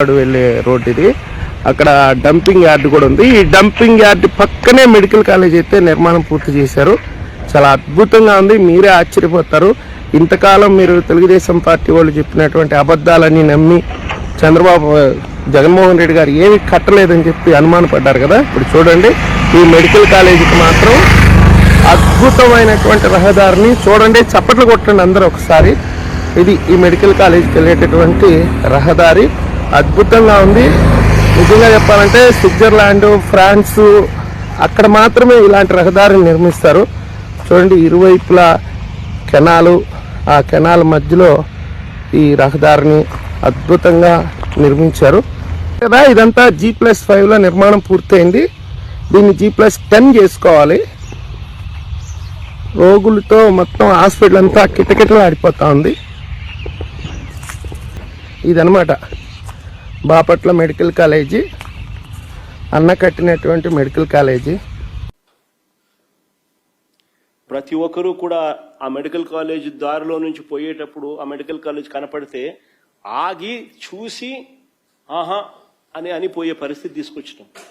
వెళ్ళే రోడ్ ఇది. అక్కడ డంపింగ్ యార్డ్ కూడా ఉంది. ఈ డంపింగ్ యార్డ్ పక్కనే మెడికల్ కాలేజ్ అయితే నిర్మాణం పూర్తి చేశారు. చాలా అద్భుతంగా ఉంది. మీరే ఆశ్చర్యపోతారు. ఇంతకాలం మీరు తెలుగుదేశం పార్టీ వాళ్ళు చెప్పినటువంటి అబద్ధాలన్నీ నమ్మి జగన్మోహన్ రెడ్డి గారు ఏమి కట్టలేదని చెప్పి అనుమానపడ్డారు కదా. ఇప్పుడు చూడండి, ఈ మెడికల్ కాలేజీకి మాత్రం అద్భుతమైనటువంటి రహదారిని చూడండి. చప్పట్లు కొట్టండి అందరూ ఒకసారి. ఇది ఈ మెడికల్ కాలేజీకి వెళ్ళేటటువంటి రహదారి అద్భుతంగా ఉంది. నిజంగా చెప్పాలంటే స్విట్జర్లాండ్, ఫ్రాన్స్ అక్కడ మాత్రమే ఇలాంటి రహదారిని నిర్మిస్తారు. చూడండి, ఇరువైపులా కెనాలు, ఆ కెనాల్ మధ్యలో ఈ రహదారిని అద్భుతంగా నిర్మించారు కదా. ఇదంతా G+5లో నిర్మాణం పూర్తయింది. దీన్ని G+10 చేసుకోవాలి. రోగులతో మొత్తం హాస్పిటల్ అంతా కిటకిటలు ఆడిపోతా ఉంది. ఇదనమాట బాపట్ల మెడికల్ కాలేజీ, అన్న కట్టినటువంటి మెడికల్ కాలేజీ. ప్రతి ఒక్కరూ కూడా ఆ మెడికల్ కాలేజ్ దారిలో నుంచి పోయేటప్పుడు ఆ మెడికల్ కాలేజ్ కనపడితే ఆగి చూసి ఆహా అని పోయే పరిస్థితి తీసుకొచ్చినాం.